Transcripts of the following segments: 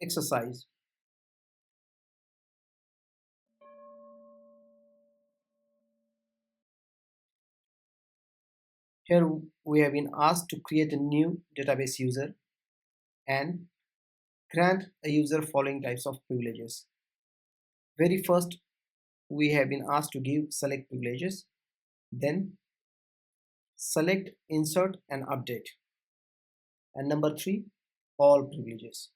Exercise. Here we have been asked to create a new database user and grant a user following types of privileges. Very first, we have been asked to give select privileges, then select insert and update, and number 3, all privileges.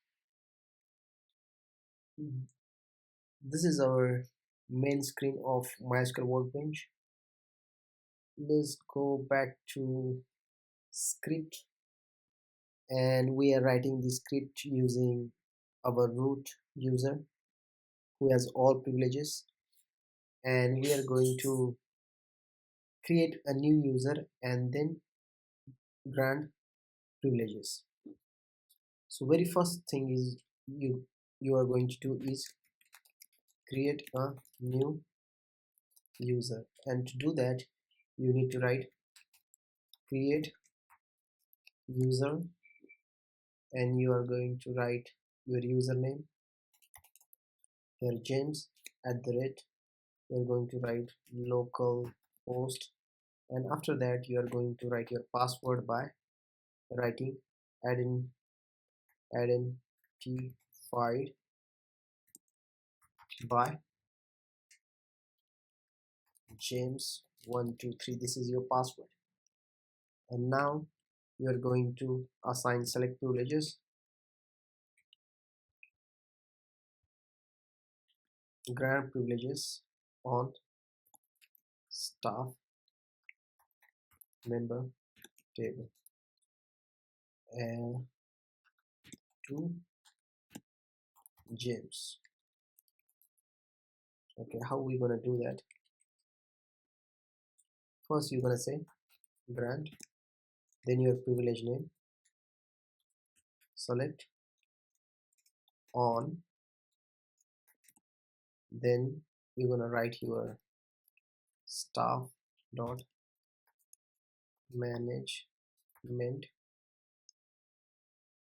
This is our main screen of MySQL Workbench. Let's go back to script, and we are writing the script using our root user who has all privileges, and we are going to create a new user and then grant privileges. So very first thing is you are going to do is create a new user, and to do that you need to write create user, and you are going to write your username here James @ you're going to write local host, and after that you are going to write your password by writing identified by James123. This is your password, and now you are going to assign select privileges, grant privileges on staff member table and to James. Okay, how are we gonna do that? First you're gonna say grant, then your privilege name, select on, then you're gonna write your staff dot management.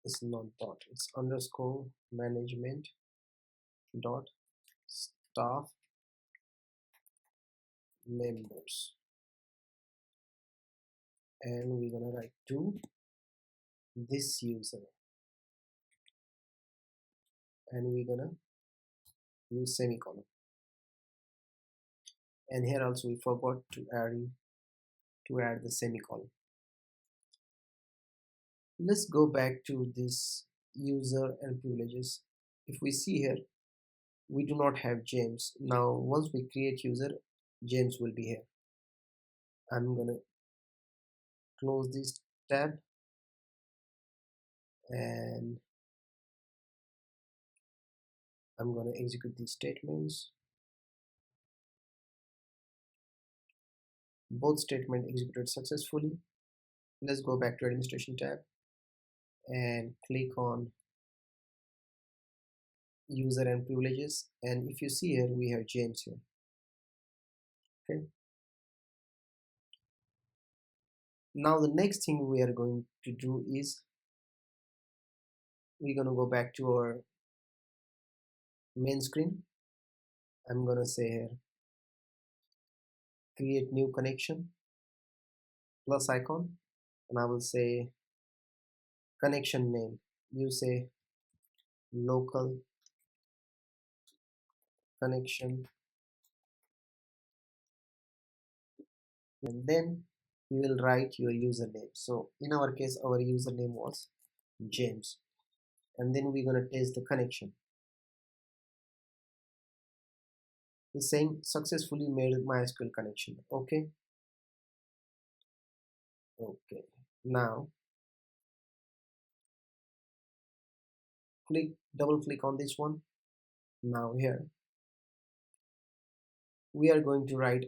It's not dot, it's underscore management dot staff members, and we're gonna write to this user, and we're gonna use semicolon. And here also we forgot to add the semicolon. Let's go back to this user and privileges. If we see here, we do not have James. Now once we create user, James will be here. I'm gonna close this tab, and I'm gonna execute these statements. Both statements executed successfully. Let's go back to administration tab and click on user and privileges, and if you see here we have James here. Okay, now the next thing we are going to do is we're going to go back to our main screen. I'm going to say here create new connection plus icon, and I will say connection name, you say local connection, and then you will write your username. So in our case our username was James, and then we're going to test the connection. It's saying successfully made MySQL connection. Okay, now double click on this one. Now here we are going to write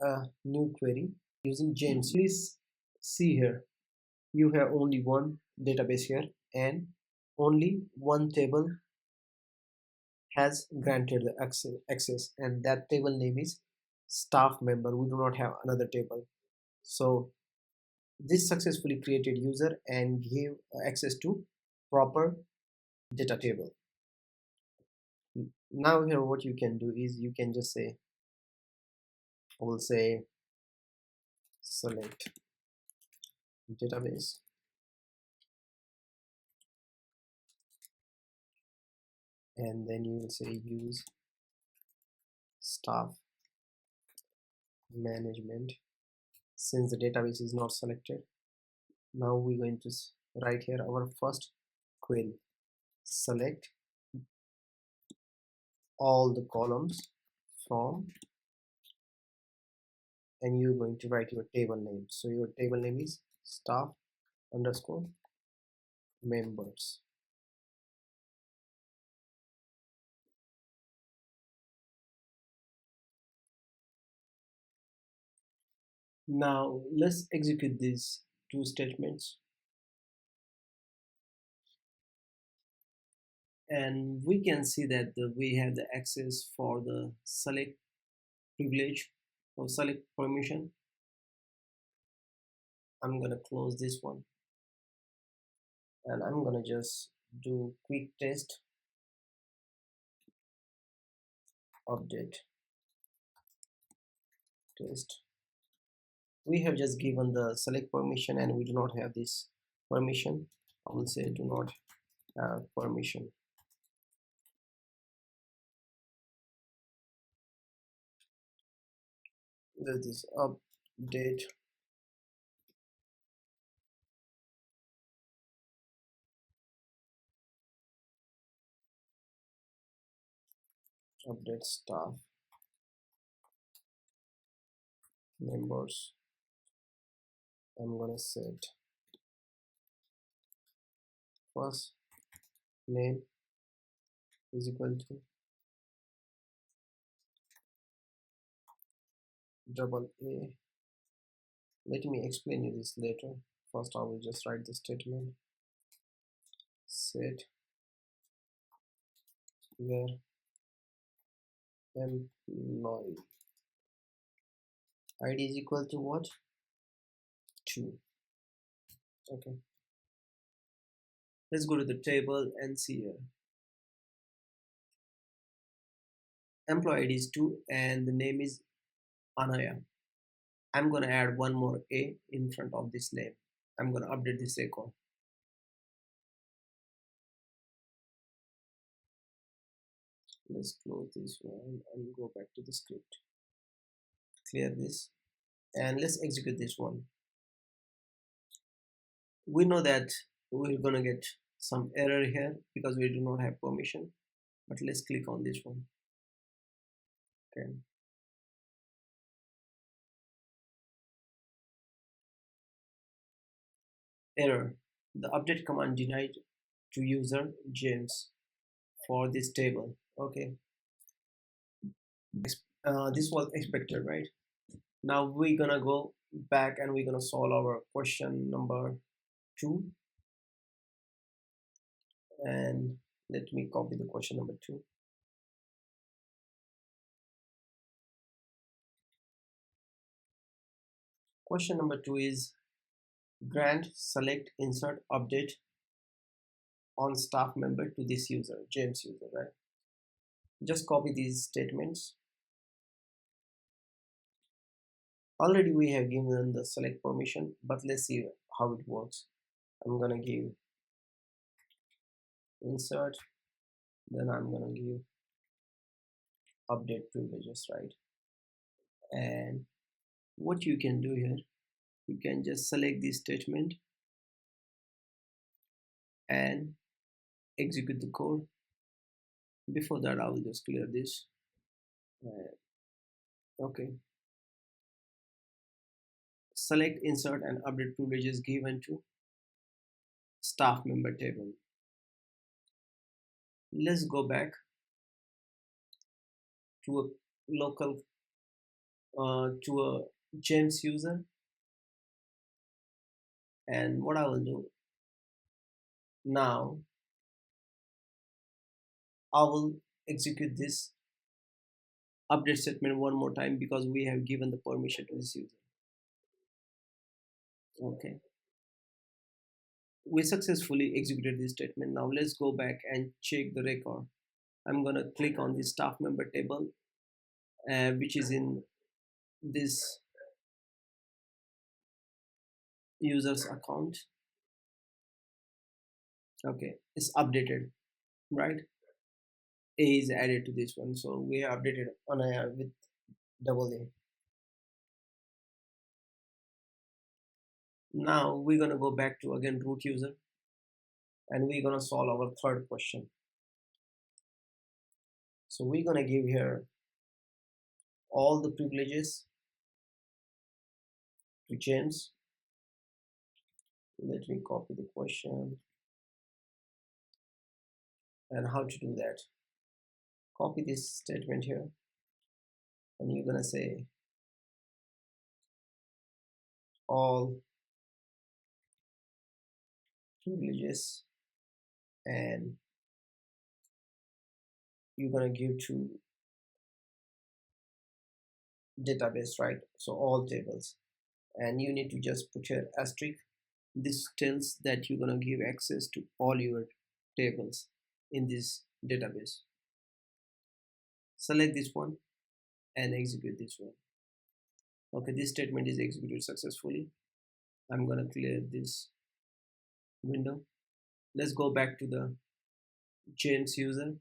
a new query using James. Please see here, you have only one database here and only one table has granted the access, and that table name is staff member. We do not have another table, so this successfully created user and gave access to proper data table. Now here what you can do is you can just say, I will say select database, and then you will say use staff management. Since the database is not selected, now we're going to write here our first query. Select all the columns from, and you're going to write your table name. So your table name is staff underscore members. Now let's execute these two statements, and we can see that we have the access for the select privilege or select permission. I'm gonna close this one, and I'm gonna just do quick test update test. We have just given the select permission and we do not have this permission. I will say do not have permission. This update update staff members. I'm gonna set first name is equal to double A. Let me explain you this later. First, I will just write the statement. Set where employee ID is equal to what? 2. Okay. Let's go to the table and see here. Employee ID is 2 and the name is Anaya. I'm going to add one more A in front of this name. I'm going to update this record. Let's close this one and go back to the script. Clear this and let's execute this one. We know that we're going to get some error here because we do not have permission, but let's click on this one. Okay. Error. The update command denied to user James for this table. Okay. This was expected, right? Now we're gonna go back and we're gonna solve our question number 2. And let me copy the question number 2. Question number 2 is grant select insert update on staff member to this user, James user, right? Just copy these statements. Already we have given the select permission, but let's see how it works. I'm gonna give insert, then I'm gonna give update privileges, right? And what you can do here, you can just select this statement and execute the code. Before that, I will just clear this. Okay. Select insert and update privileges given to staff member table. Let's go back to a local to a James user, and what I will do now, I will execute this update statement one more time because we have given the permission to this user. Okay, we successfully executed this statement. Now let's go back and check the record. I'm gonna click on the staff member table, which is in this user's account. Okay, it's updated, right? A is added to this one, so we are updated on a with double A. Now we're gonna go back to again root user, and we're gonna solve our third question. So we're gonna give here all the privileges to James. Let me copy the question and how to do that. Copy this statement here, and you're gonna say all privileges, and you're gonna give to database, right? So all tables, and you need to just put here asterisk. This tells that you're gonna give access to all your tables in this database. Select this one and execute this one. Okay, this statement is executed successfully. I'm gonna clear this window. Let's go back to the James user,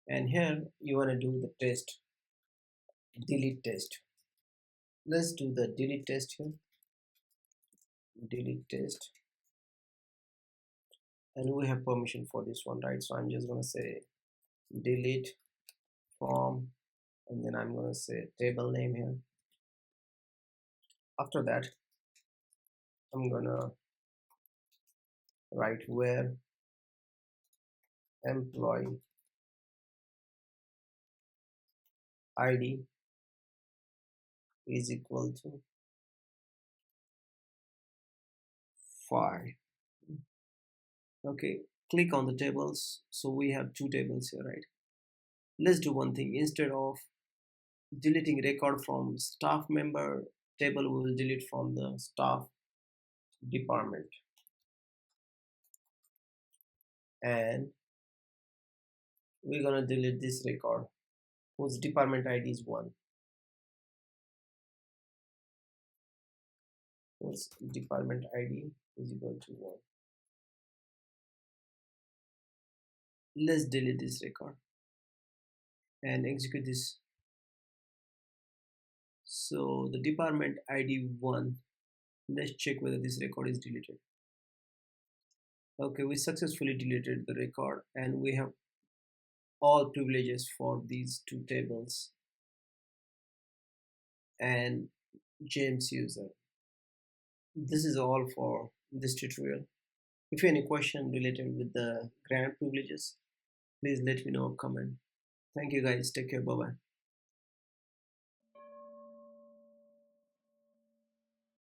and here you want to do the test, delete test. Let's do the delete test here, delete test, and we have permission for this one, right? So I'm just gonna say delete from, and then I'm gonna say table name here. After that, I'm gonna write where employee ID is equal to 5. Okay, click on the tables. So we have two tables here, right? Let's do one thing. Instead of deleting record from staff member table, we will delete from the staff department, and we're gonna delete this record whose department ID is 1, whose department ID is equal to 1. Let's delete this record and execute this. So the department ID 1, let's check whether this record is deleted. Okay, we successfully deleted the record, and we have all privileges for these two tables and James user. This is all for this tutorial. If you have any question related with the grant privileges, please let me know. Comment. Thank you guys. Take care. Bye bye.